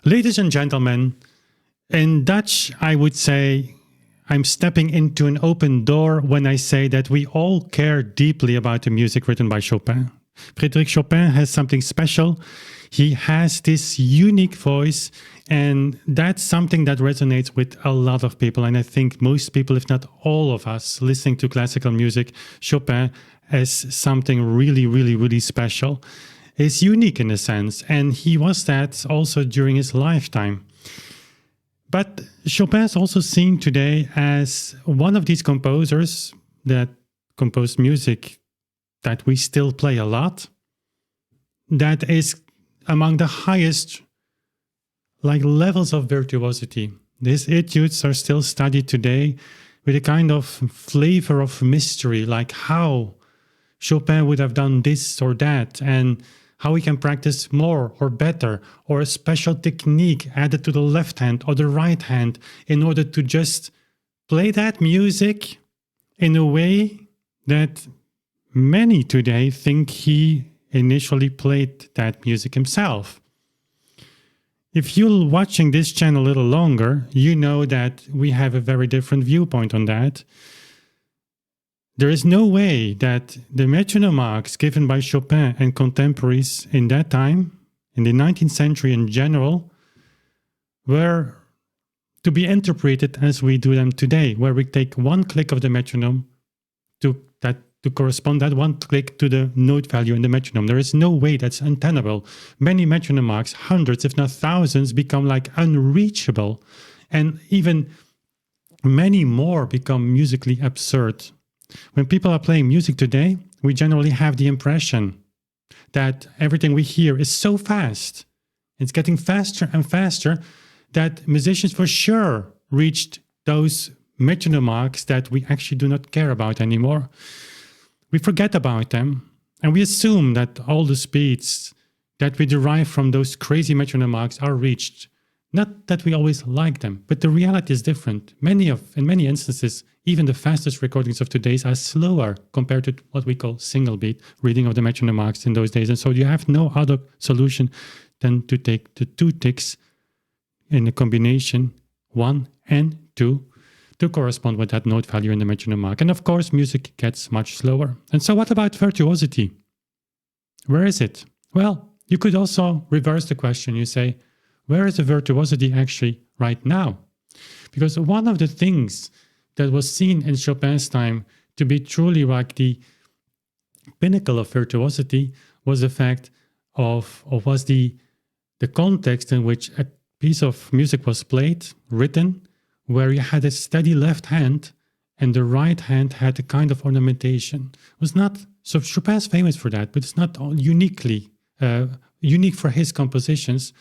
Ladies and gentlemen, in Dutch, I would say I'm stepping into an open door when I say that we all care deeply about the music written by Chopin. Frédéric Chopin has something special. He has this unique voice, and that's something that resonates with a lot of people. And I think most people, if not all of us, listening to classical music, Chopin has something really, really, really special. It's unique in a sense, and he was that also during his lifetime. But Chopin is also seen today as one of these composers that composed music that we still play a lot, that is among the highest levels of virtuosity. These etudes are still studied today with a kind of flavor of mystery, like how Chopin would have done this or that, and how we can practice more or better, or a special technique added to the left hand or the right hand in order to just play that music in a way that many today think he initially played that music himself. If you're watching this channel a little longer, you know that we have a very different viewpoint on that. There is no way that the metronome marks given by Chopin and contemporaries in that time, in the 19th century in general, were to be interpreted as we do them today, where we take one click of the metronome to correspond that one click to the note value in the metronome. There is no way that's untenable. Many metronome marks, hundreds if not thousands, become unreachable, and even many more become musically absurd. When people are playing music today, we generally have the impression that everything we hear is so fast, it's getting faster and faster, that musicians for sure reached those metronome marks that we actually do not care about anymore. We forget about them, and we assume that all the speeds that we derive from those crazy metronome marks are reached. Not that we always like them, but the reality is different. In many instances, even the fastest recordings of today are slower compared to what we call single beat reading of the metronome marks in those days. And so you have no other solution than to take the two ticks in a combination, 1 and 2, to correspond with that note value in the metronome mark. And of course, music gets much slower. And so what about virtuosity? Where is it? Well, you could also reverse the question. You say, where is the virtuosity actually right now? Because one of the things that was seen in Chopin's time to be truly the pinnacle of virtuosity was the fact was the context in which a piece of music was played, written, where you had a steady left hand and the right hand had a kind of ornamentation. It was not, so Chopin's famous for that, but it's not unique for his compositions.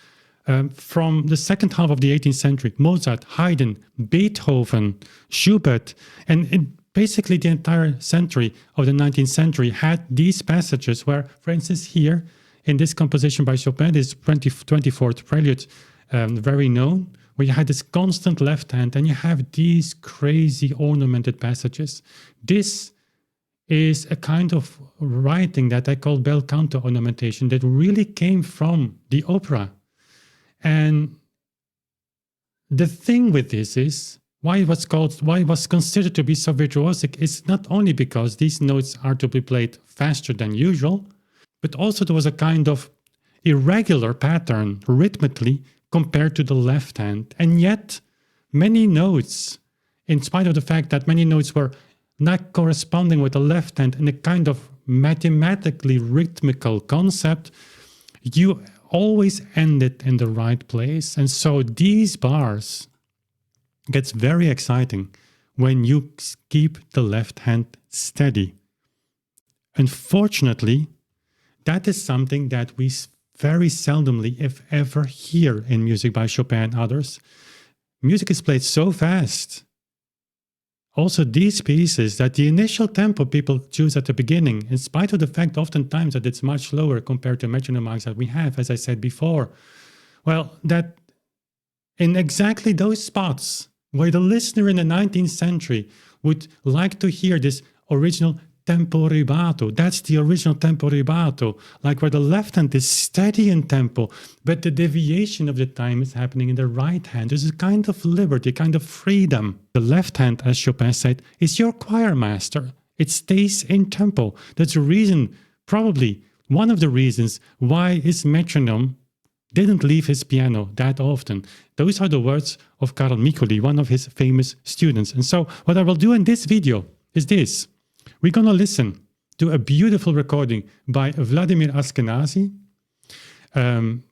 From the second half of the 18th century, Mozart, Haydn, Beethoven, Schubert, and basically the entire century of the 19th century had these passages where, for instance, here in this composition by Chopin, this 24th prelude, very known, where you had this constant left hand and you have these crazy ornamented passages. This is a kind of writing that I call bel canto ornamentation that really came from the opera. And the thing with this is why it was considered to be so virtuosic is not only because these notes are to be played faster than usual, but also there was a kind of irregular pattern rhythmically compared to the left hand. And yet many notes, in spite of the fact that many notes were not corresponding with the left hand in a kind of mathematically rhythmical concept, you always ended in the right place. And so these bars gets very exciting when you keep the left hand steady. Unfortunately, that is something that we very seldomly, if ever, hear in music by Chopin and others. Music is played so fast. Also, these pieces, that the initial tempo people choose at the beginning, in spite of the fact oftentimes that it's much slower compared to metronome marks that we have, as I said before, well, that in exactly those spots where the listener in the 19th century would like to hear this original tempo rubato. That's the original tempo rubato, like where the left hand is steady in tempo, but the deviation of the time is happening in the right hand. There's a kind of liberty, a kind of freedom. The left hand, as Chopin said, is your choir master. It stays in tempo. That's the reason, probably one of the reasons why his metronome didn't leave his piano that often. Those are the words of Karl Mikuli, one of his famous students. And so what I will do in this video is this. We're going to listen to a beautiful recording by Vladimir Ashkenazy, and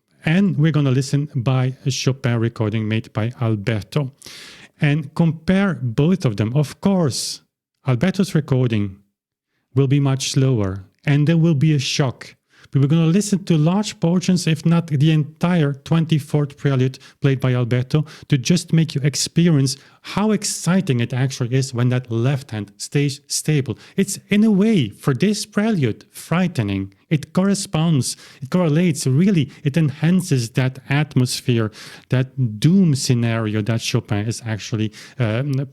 we're going to listen by a Chopin recording made by Alberto, and compare both of them. Of course, Alberto's recording will be much slower, and there will be a shock. We were going to listen to large portions, if not the entire 24th prelude played by Alberto, to just make you experience how exciting it actually is when that left hand stays stable. It's, in a way, for this prelude, frightening. It corresponds, it correlates, really, it enhances that atmosphere, that doom scenario that Chopin is actually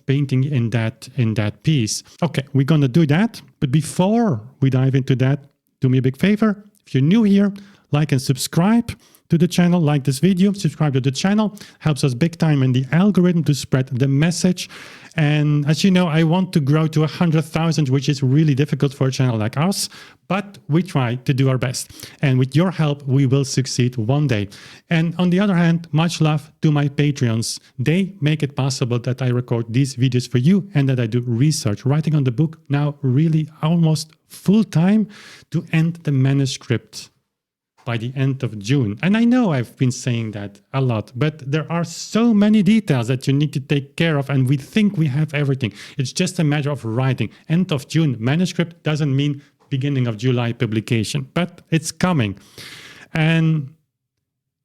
painting in that piece. Okay, we're going to do that, but before we dive into that, do me a big favor. If you're new here, like and subscribe to the channel, like this video, subscribe to the channel, helps us big time in the algorithm to spread the message. And as you know, I want to grow to 100,000, which is really difficult for a channel like us, but we try to do our best. And with your help, we will succeed one day. And on the other hand, much love to my Patreons. They make it possible that I record these videos for you and that I do research, writing on the book now really almost full time to end the manuscript by the end of June. And I know I've been saying that a lot, but there are so many details that you need to take care of, and we think we have everything. It's just a matter of writing. End of June manuscript doesn't mean beginning of July publication, but it's coming. And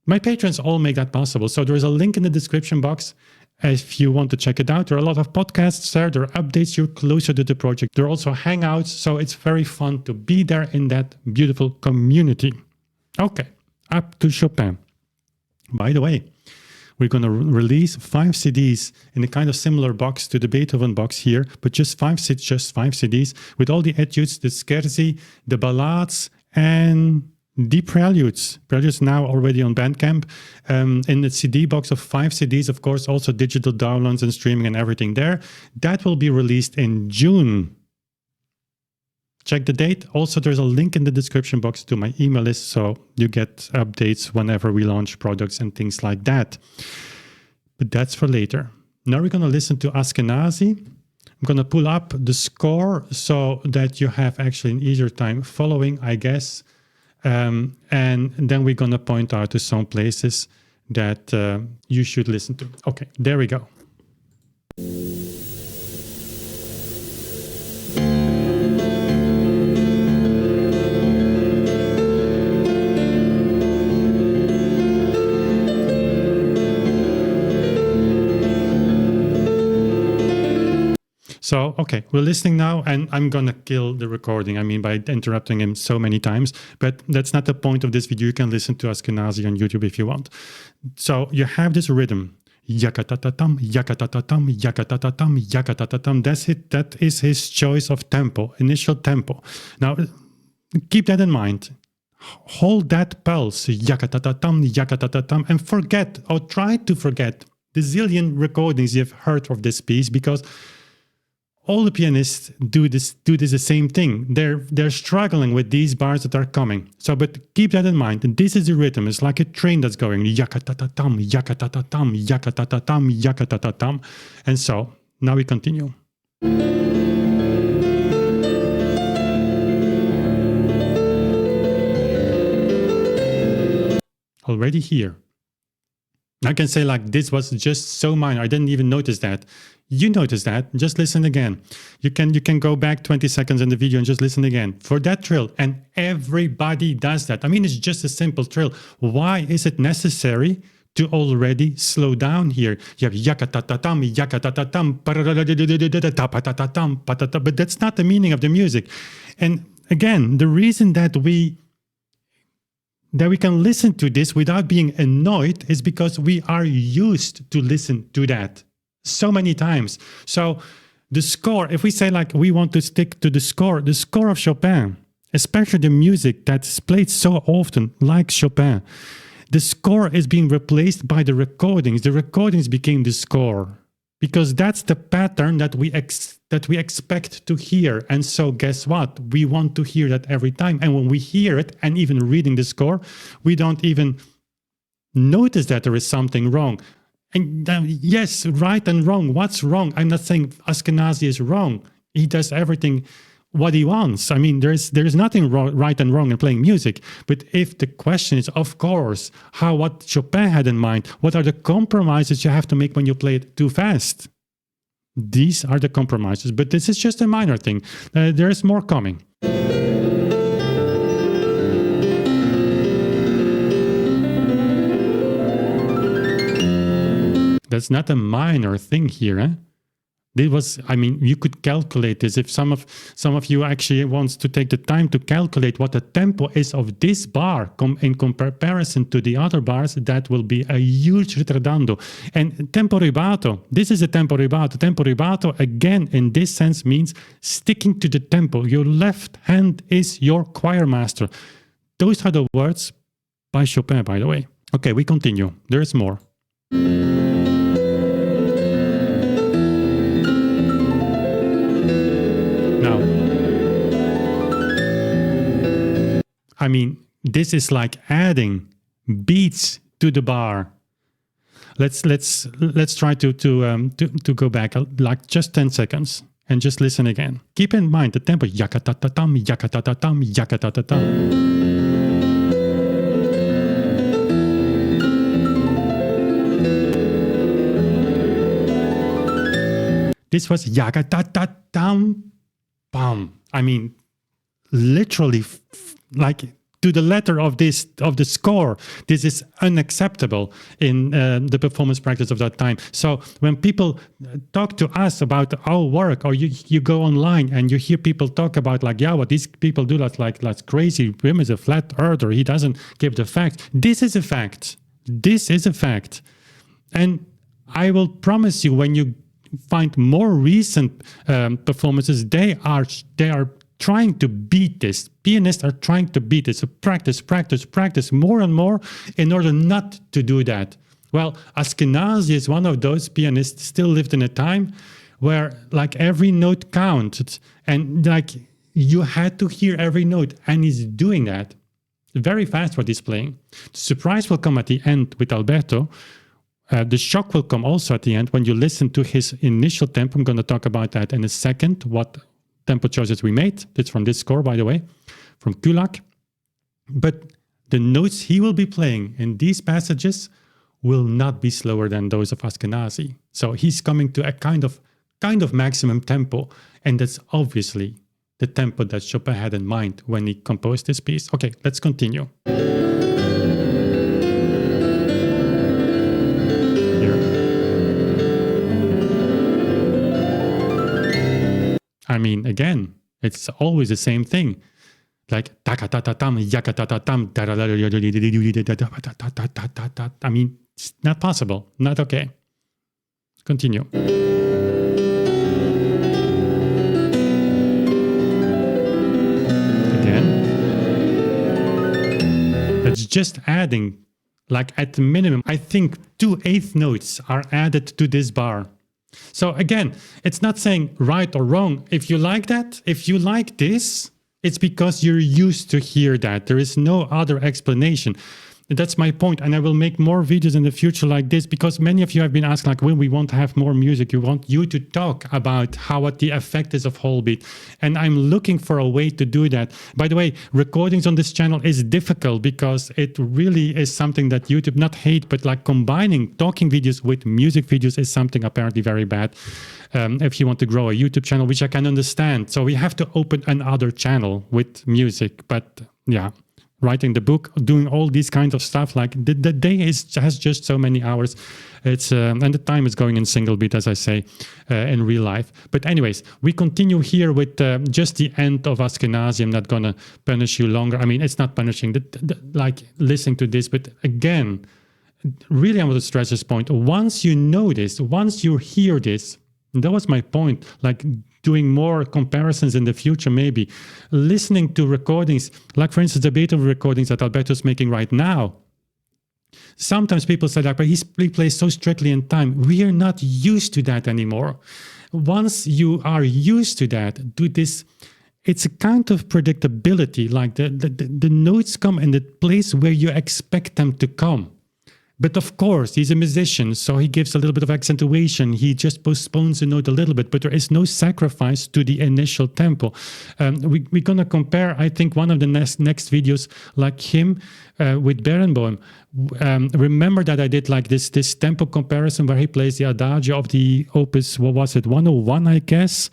my patrons all make that possible. So there is a link in the description box if you want to check it out. There are a lot of podcasts there. There are updates. You're closer to the project. There are also hangouts. So it's very fun to be there in that beautiful community. Okay, up to Chopin. By the way, we're going to release 5 CDs in a kind of similar box to the Beethoven box here, but just 5 CDs with all the etudes, the scherzi, the ballades, and the preludes. Preludes now already on Bandcamp. In the CD box of 5 CDs, of course, also digital downloads and streaming and everything there. That will be released in June. Check the date. Also, there's a link in the description box to my email list, so you get updates whenever we launch products and things like that. But that's for later. Now we're going to listen to Ashkenazy. I'm going to pull up the score so that you have actually an easier time following, I guess. And then we're going to point out to some places that you should listen to. Okay, there we go. So, okay, we're listening now, and I'm going to kill the recording, by interrupting him so many times, but that's not the point of this video. You can listen to Ashkenazy on YouTube if you want. So you have this rhythm. Yakatatatam, yakatatatam, yakatatatam, yakatatatam. That's it. That is his choice of tempo, initial tempo. Now, keep that in mind. Hold that pulse, yakatatatam, yakatatatam, and forget, or try to forget, the zillion recordings you've heard of this piece, because all the pianists do this the same thing. They're struggling with these bars that are coming. So, but keep that in mind. And this is the rhythm. It's like a train that's going yakatatatam, yakatatatam, yakatatatam, yakatatatam. And so now we continue. Already here. I can say like this was just so minor. I didn't even notice that. You notice that. Just listen again. You can go back 20 seconds in the video and just listen again for that trill. And everybody does that. It's just a simple trill. Why is it necessary to already slow down here? You have yakatatatam, yakatatatam, but that's not the meaning of the music. And again, the reason that we can listen to this without being annoyed is because we are used to listen to that so many times. So The score, if we say like we want to stick to the score of Chopin, especially the music that's played so often, like Chopin, the score is being replaced by the recordings. The recordings became the score because that's the pattern that we expect to hear. And so guess what? We want to hear that every time. And when we hear it, and even reading the score, we don't even notice that there is something wrong. And yes, right and wrong. What's wrong? I'm not saying Ashkenazy is wrong. He does everything what he wants. I mean, there's nothing wrong, right and wrong in playing music. But if the question is, of course, what Chopin had in mind, what are the compromises you have to make when you play it too fast? These are the compromises. But this is just a minor thing. There is more coming. That's not a minor thing here. It was, I mean, you could calculate this. If some of you actually wants to take the time to calculate what the tempo is of this bar in comparison to the other bars, that will be a huge ritardando. And tempo rubato, this is a tempo rubato. Tempo rubato, again, in this sense, means sticking to the tempo. Your left hand is your choir master. Those are the words by Chopin, by the way. Okay, we continue. There is more. Now, I mean, this is like adding beats to the bar. Let's try to go back like just 10 seconds and just listen again. Keep in mind the tempo yakatatatam yakatatatam yakatatatam. This was yakatatatam pam. I mean, literally, like to the letter of the score. This is unacceptable in the performance practice of that time. So when people talk to us about our work, or you go online and you hear people talk about like, yeah, what these people do, that's crazy. Wim is a flat earther. He doesn't give the facts. This is a fact. This is a fact. And I will promise you, when you find more recent performances, they are trying to beat this. Pianists are trying to beat this. So practice more and more in order not to do that. Well, Ashkenazy is one of those pianists still lived in a time where like every note counted, and like you had to hear every note, and he's doing that very fast what he's playing. The surprise will come at the end with Alberto. The shock will come also at the end when you listen to his initial tempo. I'm going to talk about that in a second, what tempo choices we made. It's from this score, by the way, from Kulak. But the notes he will be playing in these passages will not be slower than those of Ashkenazy. So he's coming to a kind of maximum tempo, and that's obviously the tempo that Chopin had in mind when he composed this piece. Okay, let's continue. I mean, again, it's always the same thing. Like, takatatatam, yakatatatam, I mean, it's not possible, not okay. Continue. Again. That's just adding, like at the minimum, I think 2/8 notes are added to this bar. So again, it's not saying right or wrong. If you like that, if you like this, it's because you're used to hear that. There is no other explanation. That's my point. And I will make more videos in the future like this, because many of you have been asking, like, when we want to have more music, we want you to talk about what the effect is of whole beat. And I'm looking for a way to do that. By the way, recordings on this channel is difficult because it really is something that YouTube not hate, but like combining talking videos with music videos is something apparently very bad. If you want to grow a YouTube channel, which I can understand. So we have to open another channel with music, but yeah. Writing the book, doing all these kinds of stuff, like the day has just so many hours. It's and the time is going in single beat, as I say, in real life. But anyways, we continue here with just the end of Ashkenazy. I'm not gonna punish you longer. I mean, it's not punishing. Like listening to this, but again, really, I want to stress this point. Once you know this, once you hear this, And that was my point, like doing more comparisons in the future, maybe. Listening to recordings, like for instance, the Beethoven recordings that Alberto is making right now. Sometimes people say that, but he plays so strictly in time. We are not used to that anymore. Once you are used to that, do this, it's a kind of predictability, like the notes come in the place where you expect them to come. But of course, he's a musician, so he gives a little bit of accentuation. He just postpones the note a little bit, but there is no sacrifice to the initial tempo. We're going to compare, I think, one of the next videos, like him with Barenboim. Remember that I did like this tempo comparison where he plays the Adagio of the opus, what was it, 101, I guess?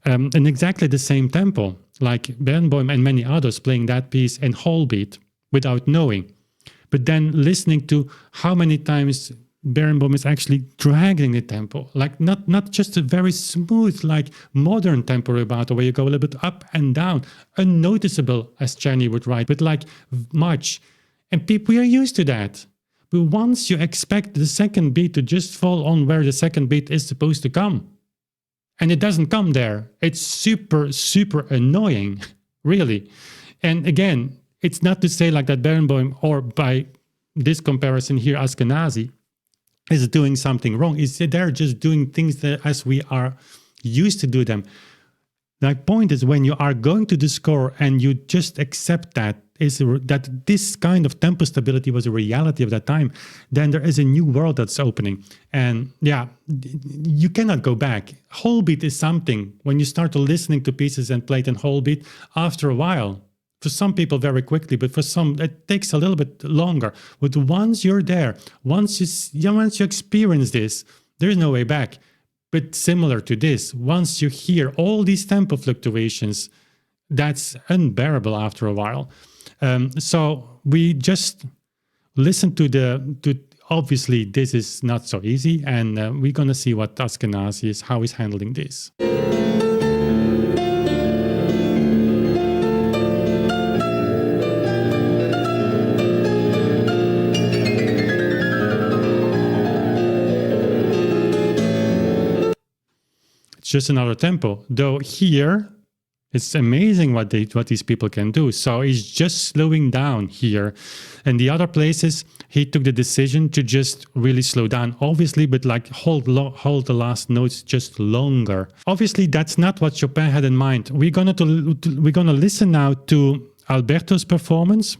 In exactly the same tempo, like Barenboim and many others playing that piece in whole beat without knowing. But then listening to how many times Barenboim is actually dragging the tempo, like not just a very smooth, like modern tempo rubato where you go a little bit up and down, unnoticeable, as Czerny would write, but like much. And we are used to that. But once you expect the second beat to just fall on where the second beat is supposed to come, and it doesn't come there, it's super, super annoying, really. And again, it's not to say like that Barenboim, or by this comparison here, Ashkenazy, is doing something wrong. They're just doing things that as we are used to do them. My point is, when you are going to the score and you just accept that this kind of tempo stability was a reality of that time, then there is a new world that's opening. And yeah, you cannot go back. Whole beat is something, when you start to listening to pieces and play it in whole beat, after a while, for some people very quickly, but for some it takes a little bit longer. But once you're there, once you experience this, there's no way back. But similar to this, once you hear all these tempo fluctuations, that's unbearable after a while. So we just listen to obviously this is not so easy, and we're gonna see what Ashkenazy is, how he's handling this. Just another tempo, though here it's amazing what these people can do. So he's just slowing down here, and the other places he took the decision to just really slow down, obviously, but like hold the last notes just longer. Obviously, that's not what Chopin had in mind. We're gonna listen now to Alberto's performance.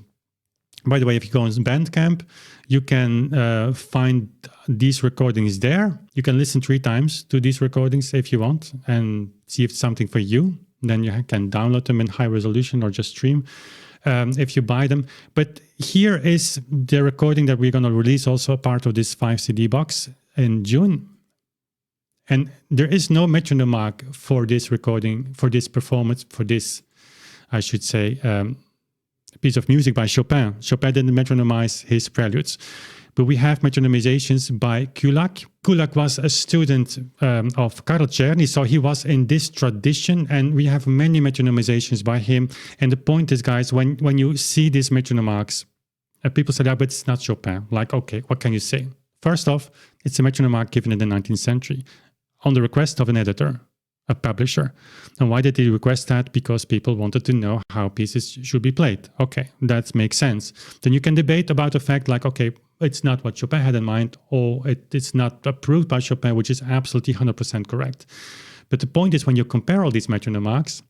By the way, if you go on Bandcamp, you can find these recordings there. You can listen 3 times to these recordings if you want and see if it's something for you. Then you can download them in high resolution or just stream if you buy them. But here is the recording that we're going to release, also a part of this 5 CD box in June. And there is no metronome mark for this recording, for this performance, for this, I should say, piece of music by Chopin. Chopin didn't metronomize his preludes. But we have metronomizations by Kullak. Kullak was a student of Karl Czerny, so he was in this tradition, and we have many metronomizations by him. And the point is, guys, when you see these metronome marks, people say, but it's not Chopin. Like, okay, what can you say? First off, it's a metronome mark given in the 19th century on the request of an editor, a publisher. And why did he request that? Because people wanted to know how pieces should be played. Okay, that makes sense. Then you can debate about the fact like, okay, it's not what Chopin had in mind, or it's not approved by Chopin, which is absolutely 100% correct. But the point is, when you compare all these metronome marks,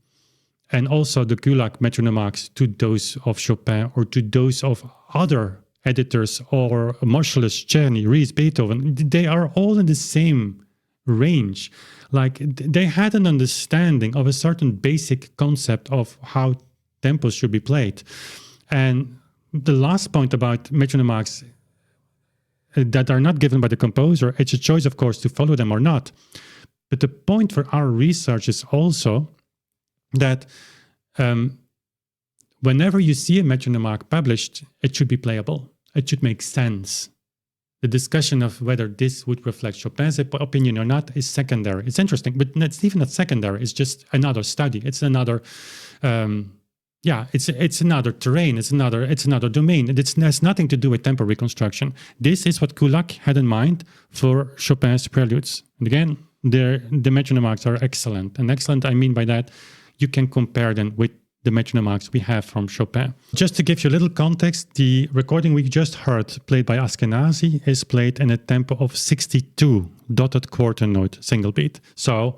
and also the Kullak metronome marks to those of Chopin or to those of other editors or Moscheles, Czerny, Ries, Beethoven, they are all in the same range. Like, they had an understanding of a certain basic concept of how tempos should be played. And the last point about metronome marks that are not given by the composer, it's a choice, of course, to follow them or not. But the point for our research is also that whenever you see a metronome mark published, it should be playable. It should make sense. The discussion of whether this would reflect Chopin's opinion or not is secondary. It's interesting, but it's even not secondary. It's just another study. It's another, it's another terrain. It's another domain. It has nothing to do with tempo reconstruction. This is what Kullak had in mind for Chopin's preludes. And again, the metronome marks are excellent. And excellent, I mean by that, you can compare them with the metronome marks we have from Chopin. Just to give you a little context, the recording we just heard, played by Ashkenazy, is played in a tempo of 62 dotted quarter note single beat. So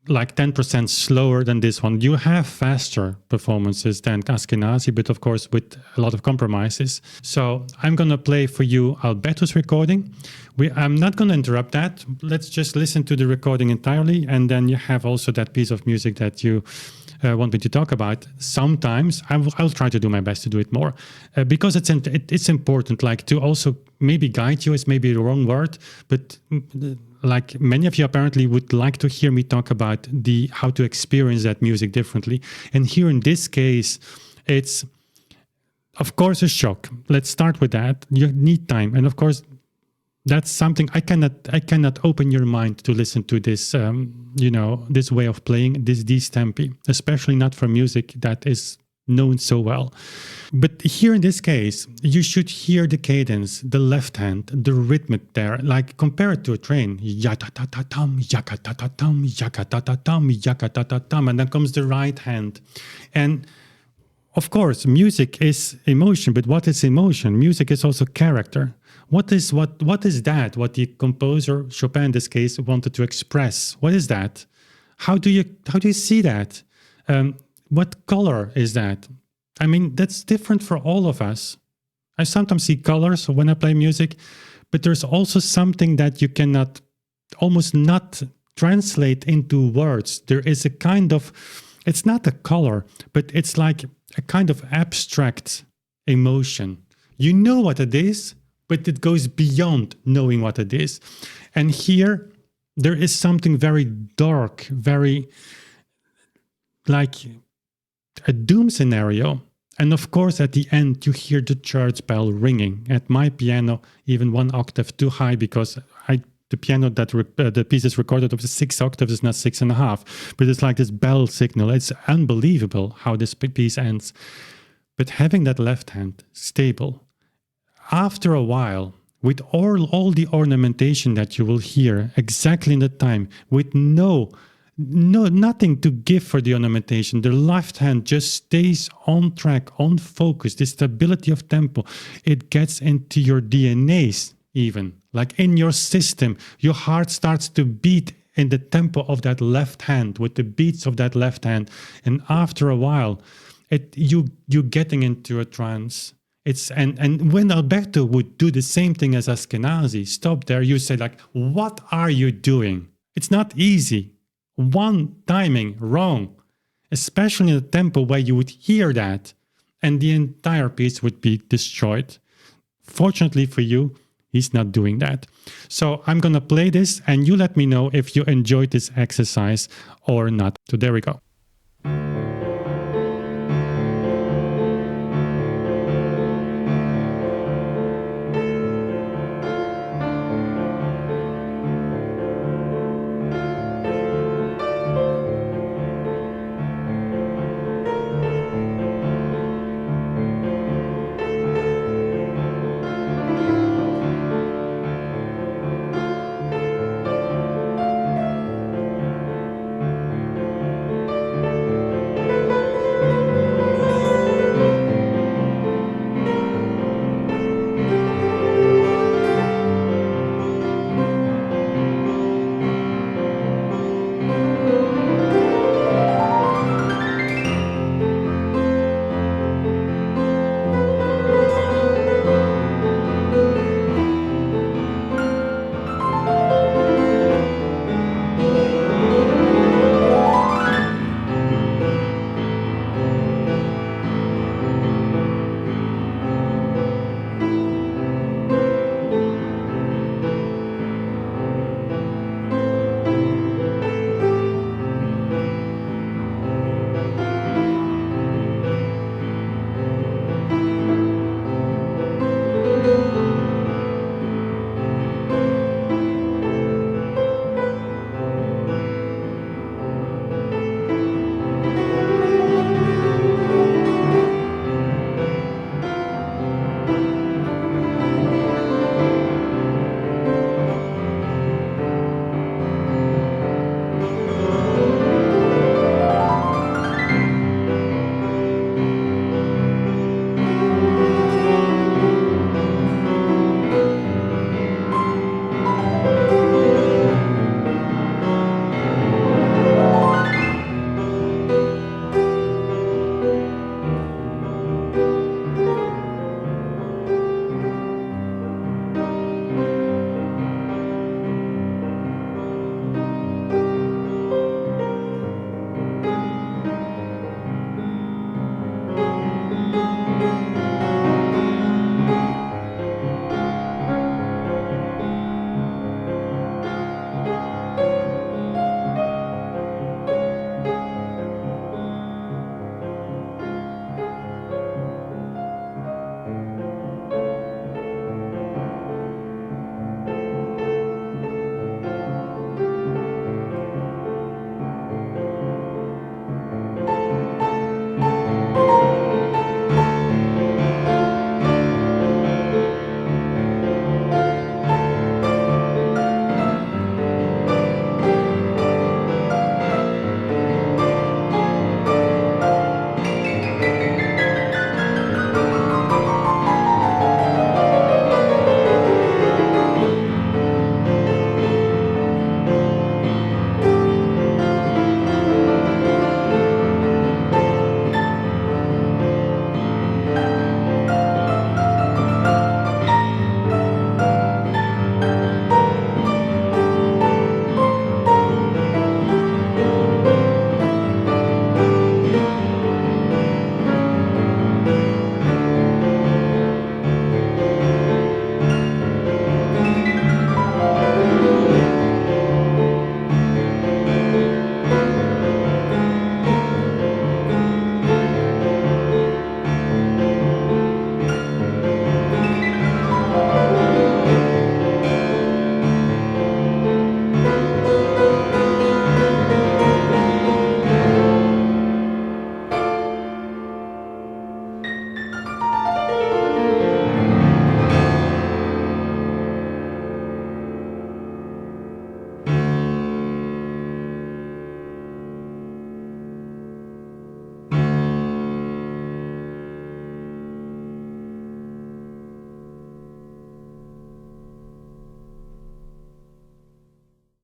like 10% slower than this one. You have faster performances than Ashkenazy, but of course with a lot of compromises. So I'm going to play for you Alberto's recording. I'm not going to interrupt that. Let's just listen to the recording entirely, and then you have also that piece of music that you want me to talk about. Sometimes I'll try to do my best to do it more, because it's important, like to also maybe guide you is maybe the wrong word, but like many of you apparently would like to hear me talk about how to experience that music differently. And here in this case, it's of course a shock. Let's start with that. You need time, and of course that's something I cannot open your mind to listen to this, this way of playing these tempi, especially not for music that is known so well. But here in this case, you should hear the cadence, the left hand, the rhythmic there, like compare it to a train. Ya-ta-ta-ta-tum, yaka-ta-ta-tum, yaka-ta-ta-tum, yaka-ta-ta-tum, and then comes the right hand. And of course, music is emotion, but what is emotion? Music is also character. What is that? What the composer, Chopin in this case, wanted to express? What is that? How do you see that? What color is that? I mean, that's different for all of us. I sometimes see colors when I play music, but there's also something that you cannot, almost not translate into words. There is a kind of, it's not a color, but it's like a kind of abstract emotion. You know what it is, but it goes beyond knowing what it is. And here, there is something very dark, very like a doom scenario. And of course, at the end, you hear the church bell ringing. At my piano, even one octave too high, because the piano that the piece is recorded of the 6 octaves is not 6.5. But it's like this bell signal. It's unbelievable how this piece ends. But having that left hand stable, after a while, with all the ornamentation that you will hear exactly in the time, with nothing to give for the ornamentation, the left hand just stays on track, on focus, the stability of tempo, it gets into your DNAs even, like in your system, your heart starts to beat in the tempo of that left hand, with the beats of that left hand, and after a while, you're getting into a trance. And when Alberto would do the same thing as Ashkenazy, stop there, you say like, what are you doing? It's not easy. One timing wrong, especially in a tempo where you would hear that, and the entire piece would be destroyed. Fortunately for you, he's not doing that. So I'm going to play this, and you let me know if you enjoyed this exercise or not. So there we go.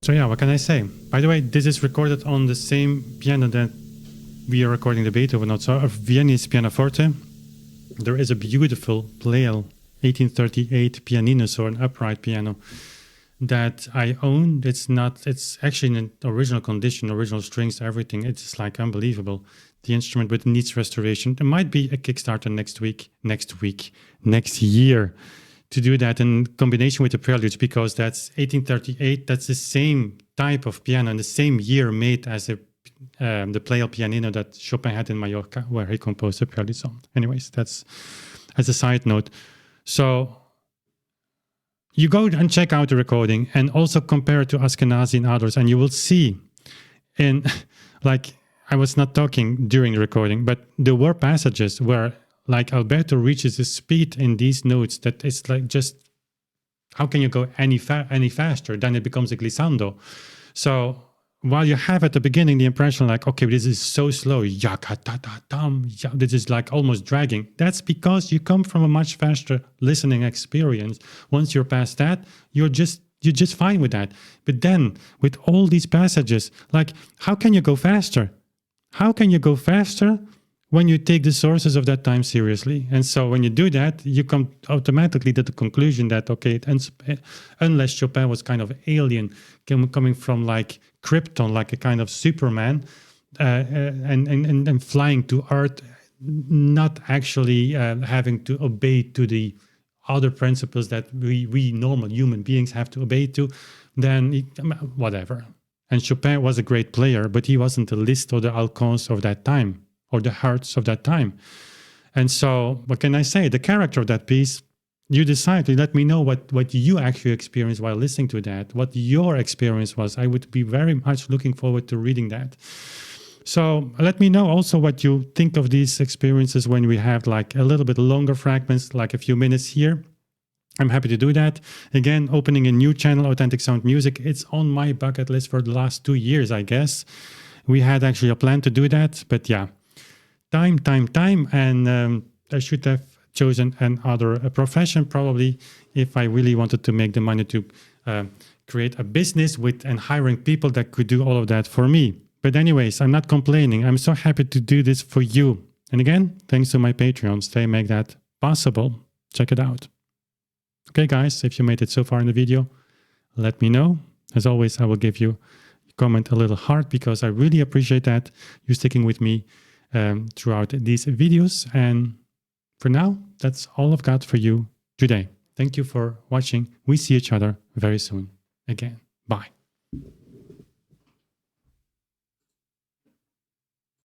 So yeah, what can I say? By the way, this is recorded on the same piano that we are recording the Beethoven notes. So a Viennese pianoforte. There is a beautiful Pleyel 1838 pianino, so an upright piano that I own. It's actually in original condition, original strings, everything. It's like unbelievable. The instrument, but needs restoration. There might be a Kickstarter next year to do that in combination with the preludes, because that's 1838. That's the same type of piano and the same year made as the Pleyel pianino that Chopin had in Mallorca, where he composed the preludes on. Anyways, that's as a side note. So you go and check out the recording and also compare it to Ashkenazy and others, and you will see in, like, I was not talking during the recording, but there were passages where, like, Alberto reaches a speed in these notes that it's like, just how can you go any faster? Then it becomes a glissando. So while you have at the beginning the impression like, okay, this is so slow, this is like almost dragging. That's because you come from a much faster listening experience. Once you're past that, you're just fine with that. But then with all these passages, like, how can you go faster? How can you go faster when you take the sources of that time seriously? And so when you do that, you come automatically to the conclusion that, okay, unless Chopin was kind of alien, coming from like Krypton, like a kind of Superman, and flying to Earth, not actually having to obey to the other principles that we normal human beings have to obey to, then whatever. And Chopin was a great player, but he wasn't the Liszt or the Alphonse of that time, or the Hertz of that time. And so, what can I say? The character of that piece, you decide to let me know what you actually experienced while listening to that, what your experience was. I would be very much looking forward to reading that. So let me know also what you think of these experiences when we have like a little bit longer fragments, like a few minutes here. I'm happy to do that. Again, opening a new channel, Authentic Sound Music. It's on my bucket list for the last 2 years, I guess. We had actually a plan to do that, but yeah, time. And I should have chosen another profession probably if I really wanted to make the money to create a business with and hiring people that could do all of that for me. But anyways, I'm not complaining. I'm so happy to do this for you. And again, thanks to my Patreons. They make that possible. Check it out. Okay, guys, if you made it so far in the video, let me know. As always, I will give you a comment a little heart because I really appreciate that you sticking with me throughout these videos. And for now, that's all I've got for you today. Thank you for watching. We see each other very soon again. Bye.